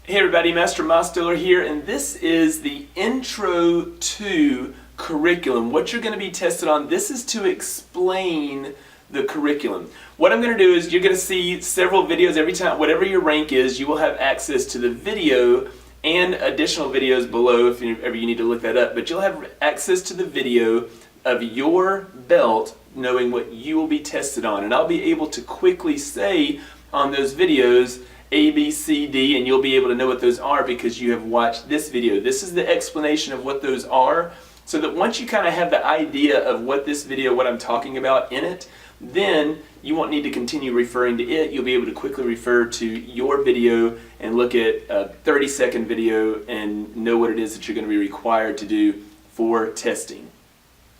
Hey everybody, Master Mostiller here, and this is the Intro to Curriculum. What you're going to be tested on, this is to explain the curriculum. What I'm going to do is you're going to see several videos every time, whatever your rank is, you will have access to the video and additional videos below if ever you need to look that up, but you'll have access to the video of your belt knowing what you will be tested on, and I'll be able to quickly say on those videos A, B, C, D, and you'll be able to know what those are because you have watched this video. This is the explanation of what those are, so that once you kind of have the idea of what this video, what I'm talking about in it, then you won't need to continue referring to it. You'll be able to quickly refer to your video and look at a 30-second video and know what it is that you're going to be required to do for testing.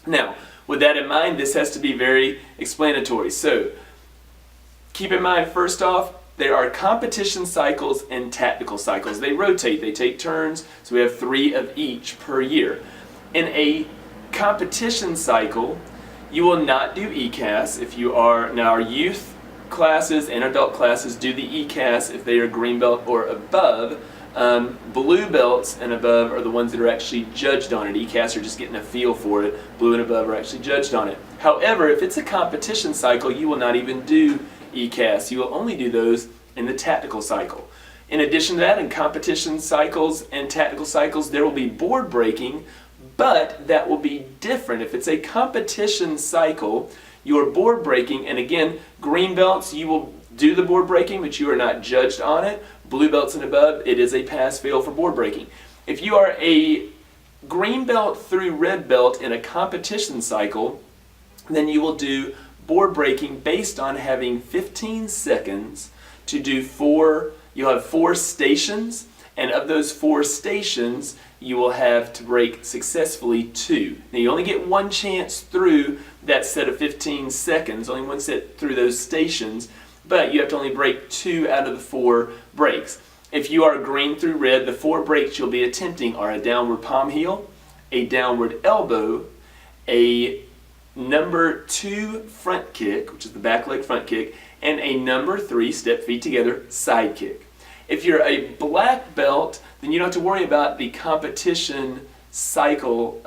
Now, with that in mind, this has to be very explanatory. So, keep in mind, first off, there are competition cycles and tactical cycles. They rotate, they take turns, so we have 3 of each per year. In a competition cycle, you will not do ECAS if you are, now our youth classes and adult classes do the ECAS if they are green belt or above. Blue belts and above are the ones that are actually judged on it. ECAS are just getting a feel for it. Blue and above are actually judged on it. However, if it's a competition cycle, you will not even do ECAS. You will only do those in the tactical cycle. In addition to that, in competition cycles and tactical cycles, there will be board breaking, but that will be different. If it's a competition cycle, your board breaking, and again, green belts, you will do the board breaking, but you are not judged on it. Blue belts and above, it is a pass-fail for board breaking. If you are a green belt through red belt in a competition cycle, then you will do board breaking based on having 15 seconds to do you'll have 4 stations, and of those 4 stations, you will have to break successfully 2. Now you only get 1 chance through that set of 15 seconds, only 1 set through those stations, but you have to only break 2 out of the 4 breaks. If you are green through red, the 4 breaks you'll be attempting are a downward palm heel, a downward elbow, a number 2 front kick, which is the back leg front kick, and a number 3, step feet together, side kick. If you're a black belt, then you don't have to worry about the competition cycle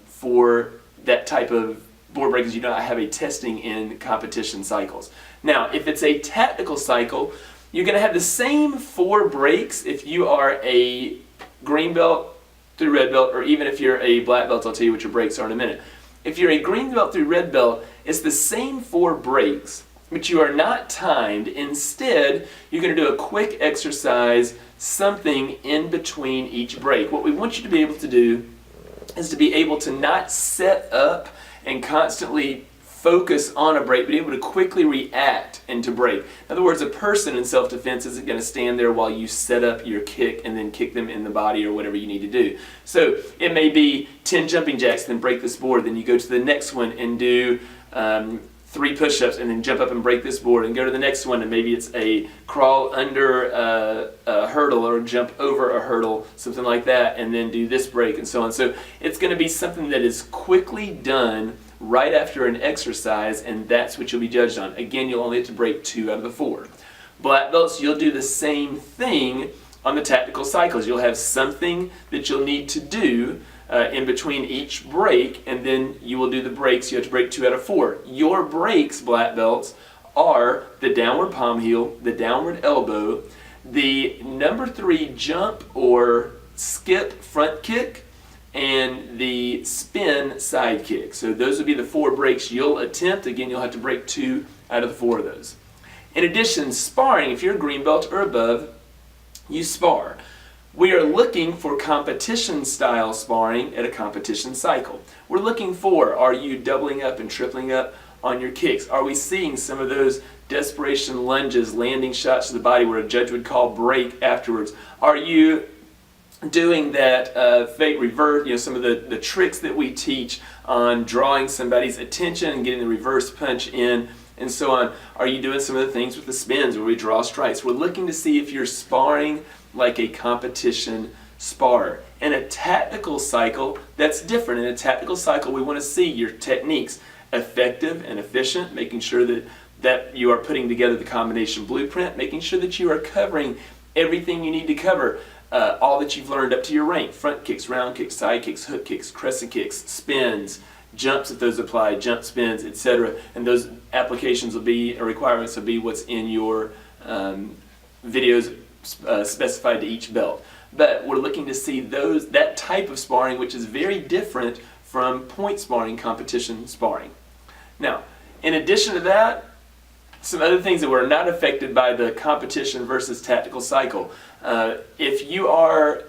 for that type of board break because you don't have a testing in competition cycles. Now, if it's a tactical cycle, you're going to have the same 4 breaks if you are a green belt through red belt, or even if you're a black belt. I'll tell you what your breaks are in a minute. If you're a green belt through red belt, it's the same 4 breaks, but you are not timed. Instead, you're going to do a quick exercise, something in between each break. What we want you to be able to do is to be able to not set up and constantly focus on a break, but be able to quickly react and to break. In other words, a person in self-defense isn't going to stand there while you set up your kick and then kick them in the body or whatever you need to do. So it may be 10 jumping jacks, then break this board, then you go to the next one and do 3 push-ups and then jump up and break this board, and go to the next one and maybe it's a crawl under a hurdle or jump over a hurdle, something like that, and then do this break and so on. So it's going to be something that is quickly done right after an exercise, and that's what you'll be judged on. Again, you'll only have to break 2 out of the 4. Black belts, you'll do the same thing on the tactical cycles. You'll have something that you'll need to do in between each break, and then you will do the breaks. You have to break 2 out of 4. Your breaks, black belts, are the downward palm heel, the downward elbow, the number 3 jump or skip front kick, and the spin side kick. So those would be the 4 breaks you'll attempt. Again, you'll have to break 2 out of the 4 of those. In addition, sparring, if you're a green belt or above, you spar. We are looking for competition style sparring at a competition cycle. We're looking for, are you doubling up and tripling up on your kicks? Are we seeing some of those desperation lunges, landing shots to the body where a judge would call break afterwards? Are you doing that fake reverse, some of the tricks that we teach on drawing somebody's attention and getting the reverse punch in and so on? Are you doing some of the things with the spins where we draw strikes? We're looking to see if you're sparring like a competition sparrer. In a tactical cycle, that's different. In a tactical cycle, we want to see your techniques effective and efficient, making sure that you are putting together the combination blueprint, making sure that you are covering everything you need to cover. All that you've learned up to your rank: front kicks, round kicks, side kicks, hook kicks, crescent kicks, spins, jumps if those apply, jump spins, etc. And those applications will be, or requirements will be, what's in your videos specified to each belt. But we're looking to see that type of sparring, which is very different from point sparring, competition sparring. Now, in addition to that, some other things that were not affected by the competition versus tactical cycle. If you are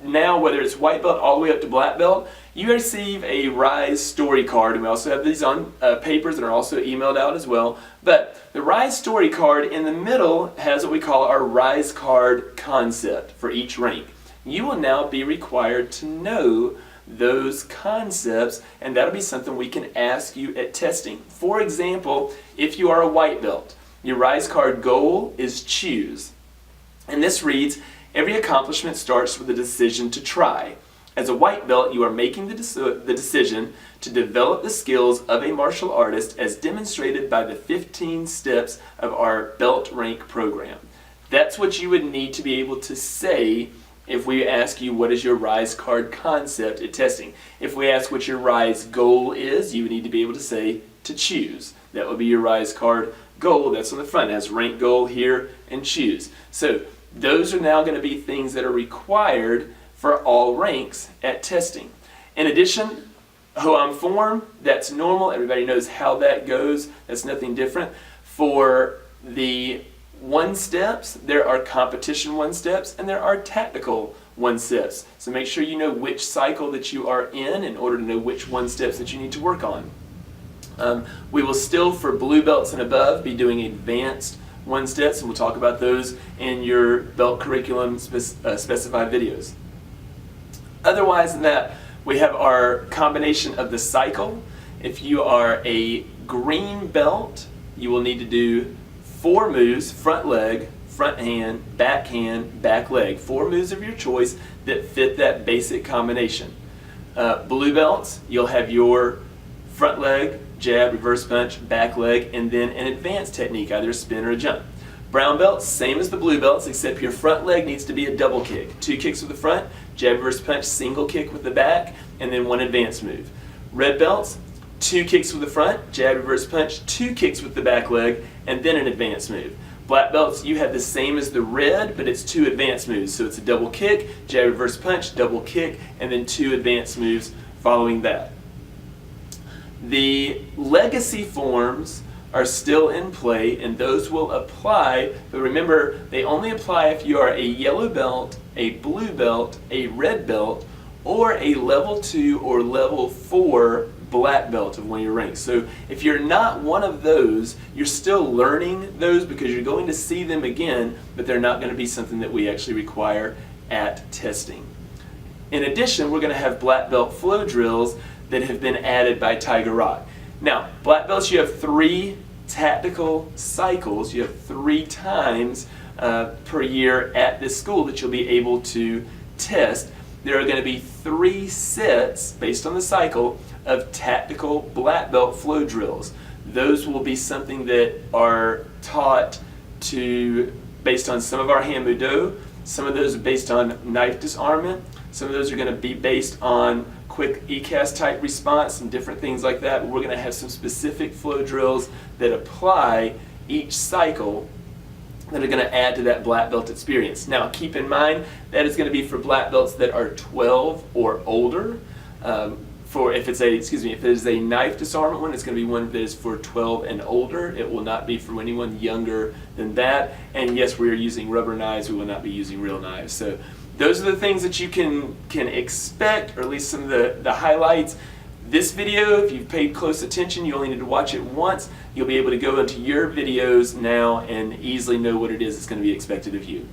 now, whether it's white belt all the way up to black belt, you receive a RISE story card, and we also have these on papers that are also emailed out as well. But the RISE story card in the middle has what we call our RISE card concept for each rank. You will now be required to know those concepts, and that'll be something we can ask you at testing. For example, if you are a white belt, your RISE card goal is choose. And this reads, every accomplishment starts with a decision to try. As a white belt, you are making the decision to develop the skills of a martial artist as demonstrated by the 15 steps of our belt rank program. That's what you would need to be able to say if we ask you what is your RISE card concept at testing. If we ask what your RISE goal is, you would need to be able to say to choose. That would be your RISE card goal. That's on the front. It has rank goal here and choose. So those are now going to be things that are required for all ranks at testing. In addition, Hoam form, that's normal. Everybody knows how that goes. That's nothing different. For the 1-steps, there are competition 1-steps and there are tactical 1-steps. So make sure you know which cycle that you are in order to know which 1-steps that you need to work on. We will still, for blue belts and above, be doing advanced 1-steps, and we'll talk about those in your belt curriculum specified videos. Otherwise than that, we have our combination of the cycle. If you are a green belt, you will need to do 4 moves: front leg, front hand, back leg. 4 moves of your choice that fit that basic combination. Blue belts, you'll have your front leg, jab, reverse punch, back leg, and then an advanced technique, either a spin or a jump. Brown belts, same as the blue belts, except your front leg needs to be a double kick. 2 kicks with the front, jab, reverse punch, single kick with the back, and then 1 advanced move. Red belts, 2 kicks with the front, jab, reverse punch, 2 kicks with the back leg, and then an advanced move. Black belts, you have the same as the red, but it's 2 advanced moves. So it's a double kick, jab, reverse punch, double kick, and then 2 advanced moves following that. The legacy forms are still in play, and those will apply, but remember, they only apply if you are a yellow belt, a blue belt, a red belt, or a level 2 or level 4 black belt of one of your ranks. So if you're not one of those, you're still learning those because you're going to see them again, but they're not going to be something that we actually require at testing. In addition, we're going to have black belt flow drills that have been added by Tiger Rock. Now, black belts, you have 3 tactical cycles. You have 3 times per year at this school that you'll be able to test. There are going to be 3 sets, based on the cycle, of tactical black belt flow drills. Those will be something that are taught based on some of our hand mudo. Some of those are based on knife disarmament. Some of those are going to be based on quick ECAS type response and different things like that. But we're going to have some specific flow drills that apply each cycle that are going to add to that black belt experience. Now keep in mind that is going to be for black belts that are 12 or older. If it is a knife disarmament one, it's going to be one that is for 12 and older. It will not be for anyone younger than that. And yes, we are using rubber knives. We will not be using real knives. So those are the things that you can expect, or at least some of the highlights. This video, if you've paid close attention, you only need to watch it once. You'll be able to go into your videos now and easily know what it is that's going to be expected of you.